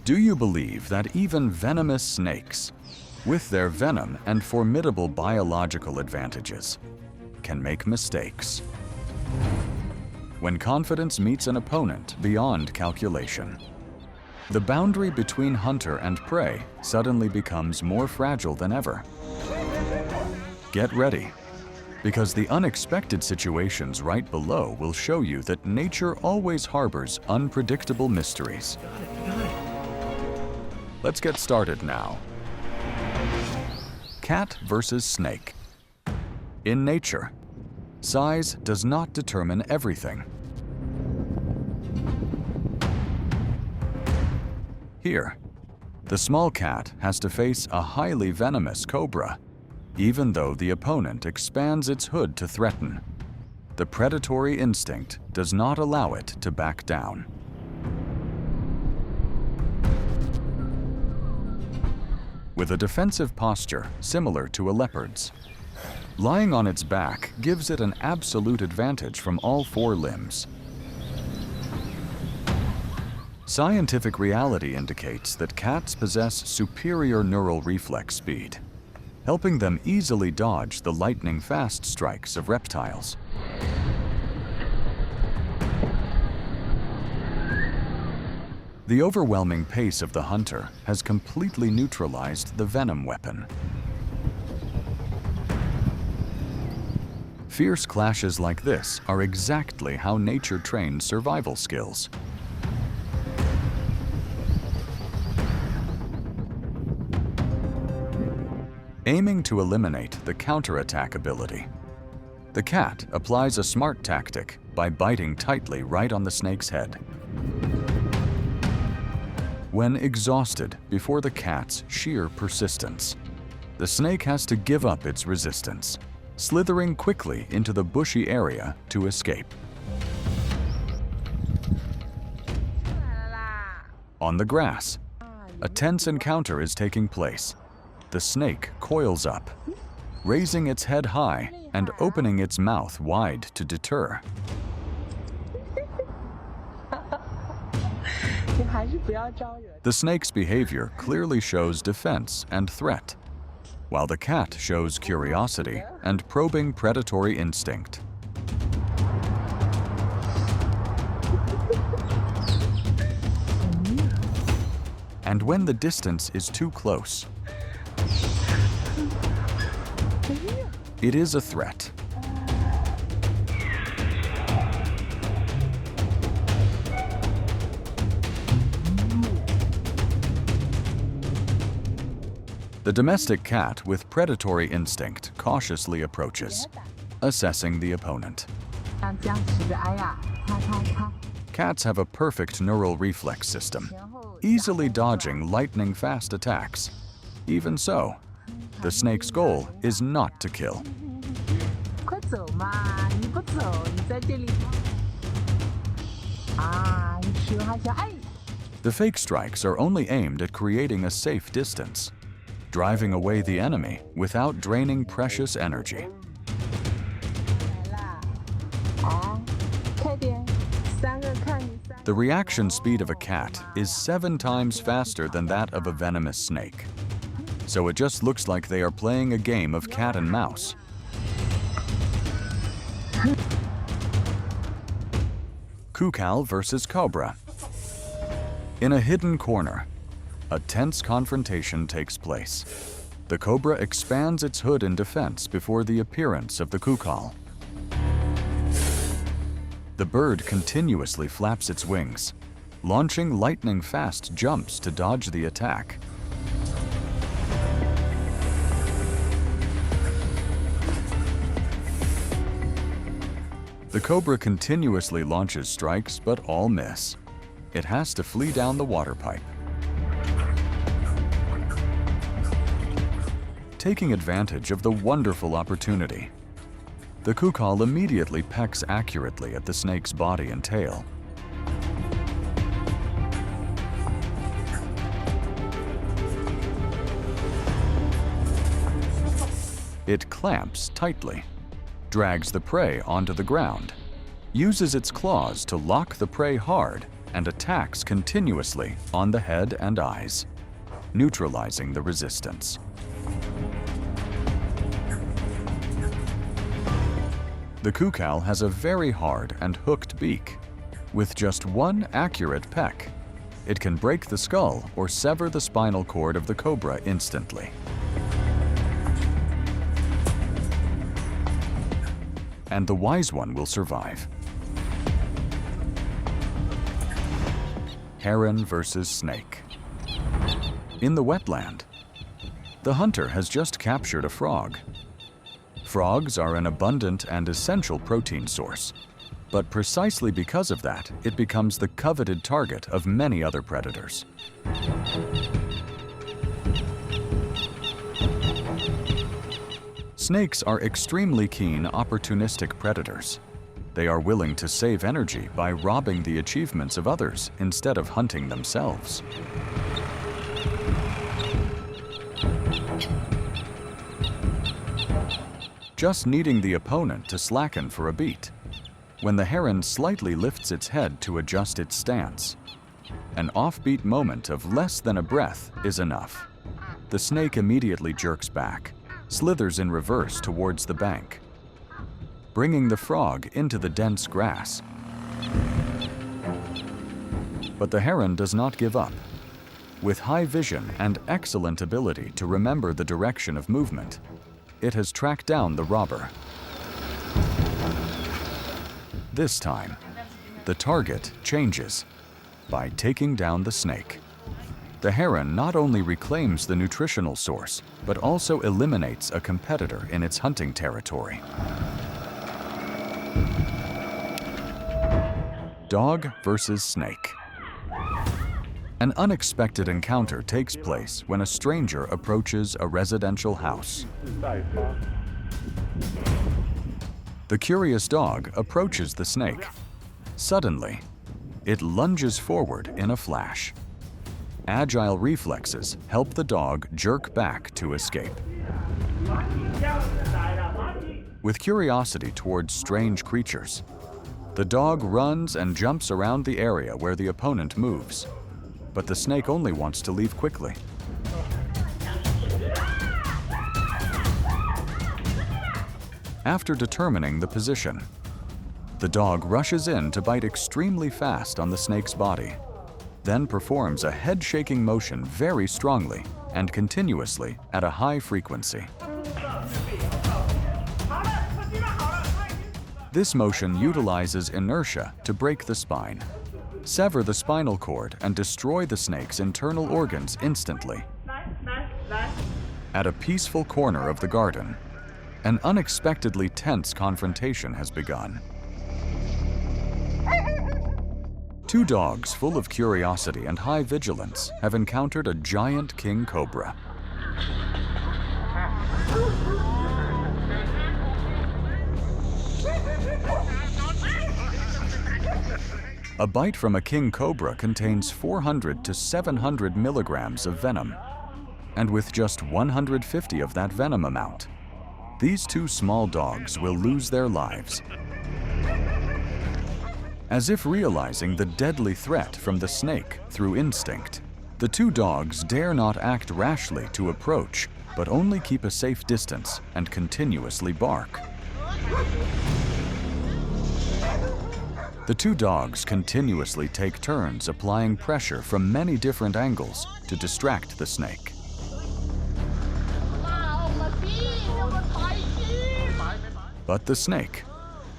Do you believe that even venomous snakes, with their venom and formidable biological advantages, can make mistakes? When confidence meets an opponent beyond calculation, the boundary between hunter and prey suddenly becomes more fragile than ever. Get ready, because the unexpected situations right below will show you that nature always harbors unpredictable mysteries. Let's get started now. Cat versus snake. In nature, size does not determine everything. Here, the small cat has to face a highly venomous cobra, even though the opponent expands its hood to threaten. The predatory instinct does not allow it to back down. With a defensive posture similar to a leopard's, lying on its back gives it an absolute advantage from all four limbs. Scientific reality indicates that cats possess superior neural reflex speed, helping them easily dodge the lightning-fast strikes of reptiles. The overwhelming pace of the hunter has completely neutralized the venom weapon. Fierce clashes like this are exactly how nature trains survival skills. Aiming to eliminate the counterattack ability, the cat applies a smart tactic by biting tightly right on the snake's head. When exhausted before the cat's sheer persistence, the snake has to give up its resistance, slithering quickly into the bushy area to escape. On the grass, a tense encounter is taking place. The snake coils up, raising its head high and opening its mouth wide to deter. The snake's behavior clearly shows defense and threat, while the cat shows curiosity and probing predatory instinct. And when the distance is too close, it is a threat. The domestic cat with predatory instinct cautiously approaches, assessing the opponent. Cats have a perfect neural reflex system, easily dodging lightning-fast attacks. Even so, the snake's goal is not to kill. The fake strikes are only aimed at creating a safe distance, driving away the enemy without draining precious energy. The reaction speed of a cat is 7 times faster than that of a venomous snake, so it just looks like they are playing a game of cat and mouse. Coucal versus cobra. In a hidden corner, a tense confrontation takes place. The cobra expands its hood in defense before the appearance of the coucal. The bird continuously flaps its wings, launching lightning-fast jumps to dodge the attack. The cobra continuously launches strikes, but all miss. It has to flee down the water pipe. Taking advantage of the wonderful opportunity, the coucal immediately pecks accurately at the snake's body and tail. It clamps tightly, drags the prey onto the ground, uses its claws to lock the prey hard, and attacks continuously on the head and eyes, neutralizing the resistance. The coucal has a very hard and hooked beak. With just one accurate peck, it can break the skull or sever the spinal cord of the cobra instantly. And the wise one will survive. Heron versus snake. In the wetland, the hunter has just captured a frog. Frogs are an abundant and essential protein source, but precisely because of that, it becomes the coveted target of many other predators. Snakes are extremely keen, opportunistic predators. They are willing to save energy by robbing the achievements of others instead of hunting themselves. Just needing the opponent to slacken for a beat, when the heron slightly lifts its head to adjust its stance, an offbeat moment of less than a breath is enough. The snake immediately jerks back, slithers in reverse towards the bank, bringing the frog into the dense grass. But the heron does not give up. With high vision and excellent ability to remember the direction of movement, it has tracked down the robber. This time, the target changes by taking down the snake. The heron not only reclaims the nutritional source, but also eliminates a competitor in its hunting territory. Dog versus snake. An unexpected encounter takes place when a stranger approaches a residential house. The curious dog approaches the snake. Suddenly, it lunges forward in a flash. Agile reflexes help the dog jerk back to escape. With curiosity towards strange creatures, the dog runs and jumps around the area where the opponent moves, but the snake only wants to leave quickly. After determining the position, the dog rushes in to bite extremely fast on the snake's body, then performs a head-shaking motion very strongly and continuously at a high frequency. This motion utilizes inertia to break the spine, sever the spinal cord, and destroy the snake's internal organs instantly. At a peaceful corner of the garden, an unexpectedly tense confrontation has begun. Two dogs full of curiosity and high vigilance have encountered a giant king cobra. A bite from a king cobra contains 400 to 700 milligrams of venom, and with just 150 of that venom amount, these two small dogs will lose their lives. As if realizing the deadly threat from the snake through instinct, the two dogs dare not act rashly to approach, but only keep a safe distance and continuously bark. The two dogs continuously take turns applying pressure from many different angles to distract the snake. But the snake,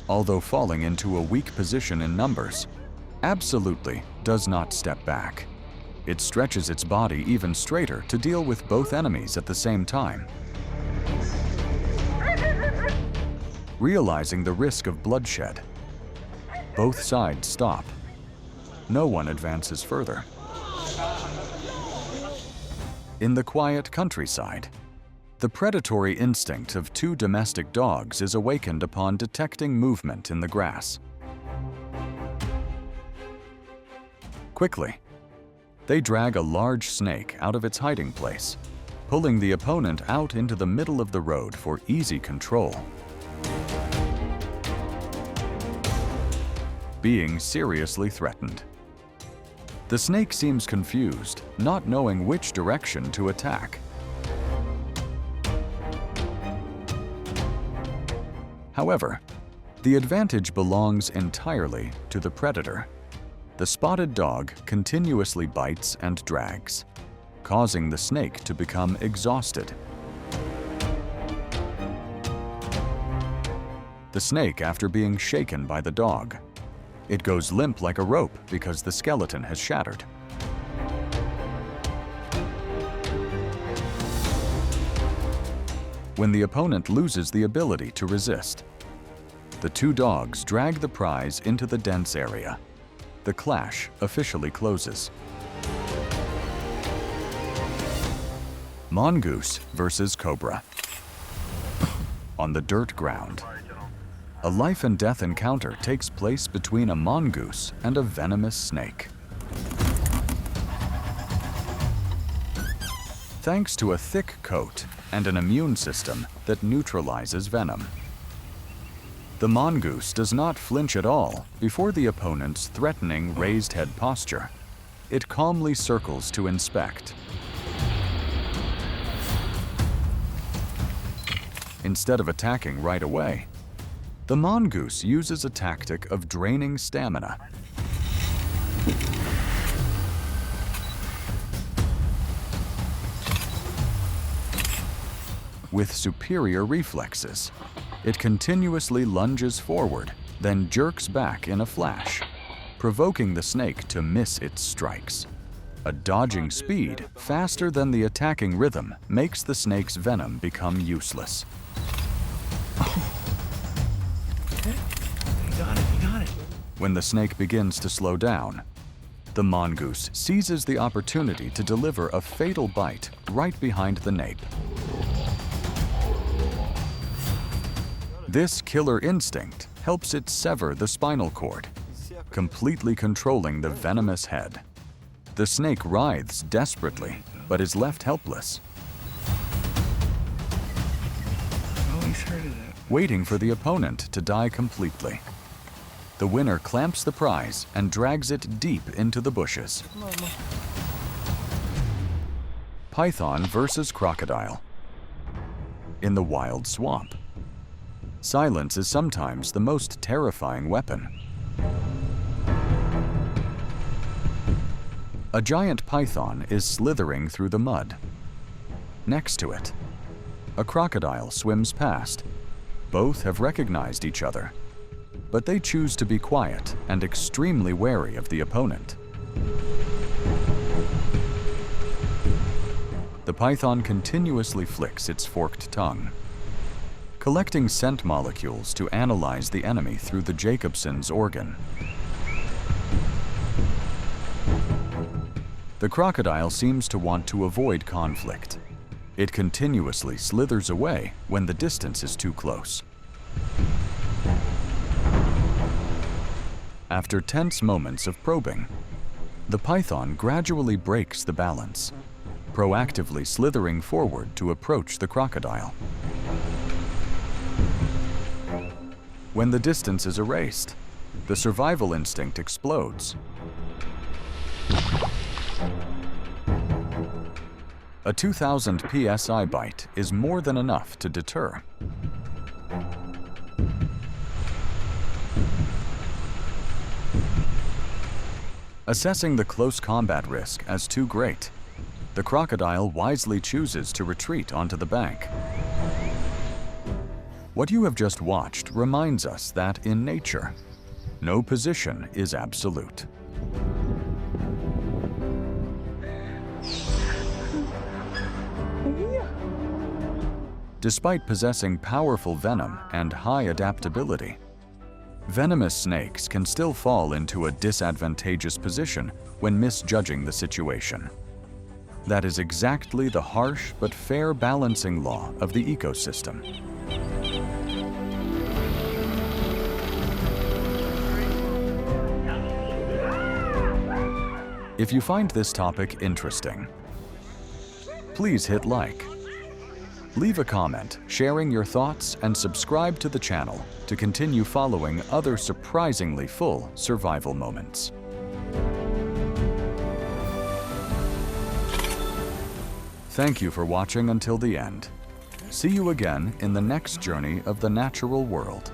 although falling into a weak position in numbers, absolutely does not step back. It stretches its body even straighter to deal with both enemies at the same time. Realizing the risk of bloodshed, both sides stop. No one advances further. In the quiet countryside, the predatory instinct of two domestic dogs is awakened upon detecting movement in the grass. Quickly, they drag a large snake out of its hiding place, pulling the opponent out into the middle of the road for easy control. Being seriously threatened, The snake seems confused, not knowing which direction to attack. However, the advantage belongs entirely to the predator. The spotted dog continuously bites and drags, causing the snake to become exhausted. The snake, after being shaken by the dog, it goes limp like a rope because the skeleton has shattered. When the opponent loses the ability to resist, the two dogs drag the prize into the dense area. The clash officially closes. Mongoose versus cobra. On the dirt ground, a life and death encounter takes place between a mongoose and a venomous snake. Thanks to a thick coat and an immune system that neutralizes venom, the mongoose does not flinch at all before the opponent's threatening raised head posture. It calmly circles to inspect. Instead of attacking right away, the mongoose uses a tactic of draining stamina. With superior reflexes, it continuously lunges forward, then jerks back in a flash, provoking the snake to miss its strikes. A dodging speed faster than the attacking rhythm makes the snake's venom become useless. You got it. When the snake begins to slow down, the mongoose seizes the opportunity to deliver a fatal bite right behind the nape. This killer instinct helps it sever the spinal cord, completely controlling the venomous head. The snake writhes desperately, but is left helpless, Always heard of that. waiting for the opponent to die completely. The winner clamps the prize and drags it deep into the bushes. Python versus crocodile. In the wild swamp, silence is sometimes the most terrifying weapon. A giant python is slithering through the mud. Next to it, a crocodile swims past. Both have recognized each other, but they choose to be quiet and extremely wary of the opponent. The python continuously flicks its forked tongue, collecting scent molecules to analyze the enemy through the Jacobson's organ. The crocodile seems to want to avoid conflict. It continuously slithers away when the distance is too close. After tense moments of probing, the python gradually breaks the balance, proactively slithering forward to approach the crocodile. When the distance is erased, the survival instinct explodes. A 2,000 psi bite is more than enough to deter. Assessing the close combat risk as too great, the crocodile wisely chooses to retreat onto the bank. What you have just watched reminds us that in nature, no position is absolute. Despite possessing powerful venom and high adaptability, venomous snakes can still fall into a disadvantageous position when misjudging the situation. That is exactly the harsh but fair balancing law of the ecosystem. If you find this topic interesting, please hit like. Leave a comment sharing your thoughts and subscribe to the channel to continue following other surprisingly full survival moments. Thank you for watching until the end. See you again in the next journey of the natural world.